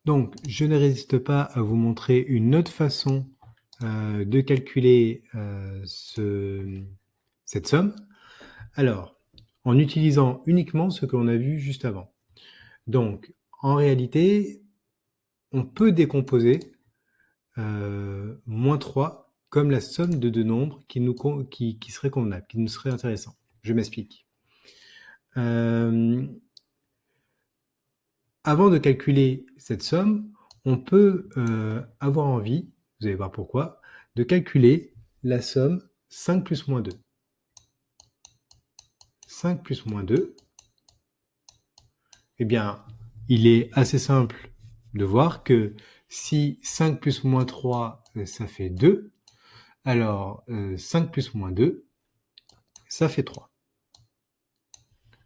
Donc, je ne résiste pas à vous montrer une autre façon de calculer cette somme. Alors, en utilisant uniquement ce que l'on a vu juste avant. Donc, en réalité, on peut décomposer moins 3 comme la somme de deux nombres qui serait convenable, qui nous serait intéressant. Je m'explique. Avant de calculer cette somme, on peut avoir envie, vous allez voir pourquoi, de calculer la somme 5 plus moins 2. 5 plus moins 2, eh bien, il est assez simple de voir que si 5 plus moins 3, ça fait 2, alors 5 plus moins 2, ça fait 3.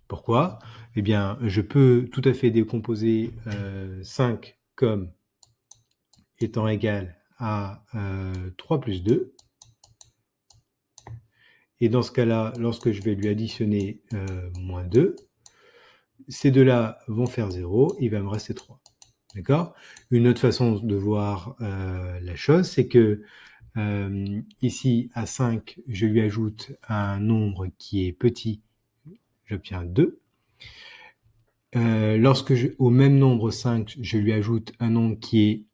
Pourquoi? Eh bien, je peux tout à fait décomposer 5 comme étant égal à 3 plus 2. Et dans ce cas-là, lorsque je vais lui additionner moins 2, ces deux-là vont faire 0, il va me rester 3. D'accord? Une autre façon de voir la chose, c'est que ici, à 5, je lui ajoute un nombre qui est petit, j'obtiens 2. Lorsque au même nombre 5, je lui ajoute un nombre qui est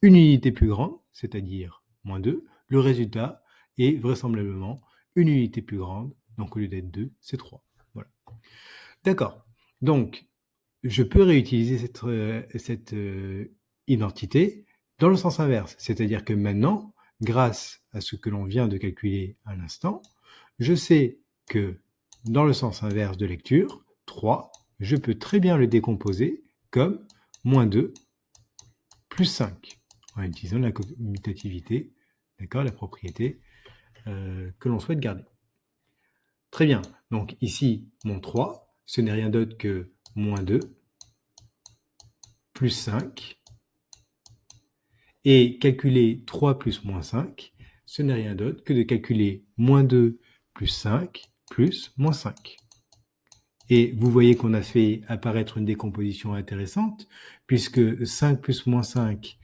une unité plus grande, c'est-à-dire moins 2, le résultat est vraisemblablement une unité plus grande, donc au lieu d'être 2, c'est 3. Voilà. D'accord. Donc, je peux réutiliser cette identité dans le sens inverse, c'est-à-dire que maintenant, grâce à ce que l'on vient de calculer à l'instant, je sais que dans le sens inverse de lecture, 3, je peux très bien le décomposer comme moins 2 plus 5, en utilisant la commutativité, d'accord, la propriété que l'on souhaite garder. Très bien, donc ici, mon 3, ce n'est rien d'autre que moins 2 plus 5, et calculer 3 plus moins 5, ce n'est rien d'autre que de calculer moins 2 plus 5 plus moins 5. Et vous voyez qu'on a fait apparaître une décomposition intéressante, puisque 5 plus moins 5,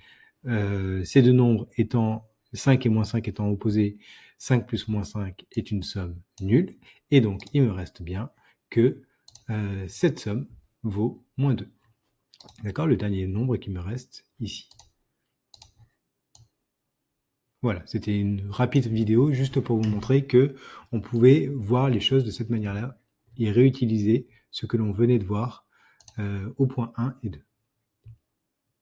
ces deux nombres étant 5 et moins 5 étant opposés, 5 plus moins 5 est une somme nulle, et donc il me reste bien que cette somme vaut moins 2. D'accord? Le dernier nombre qui me reste ici. Voilà, c'était une rapide vidéo juste pour vous montrer que on pouvait voir les choses de cette manière-là et réutiliser ce que l'on venait de voir au point 1 et 2.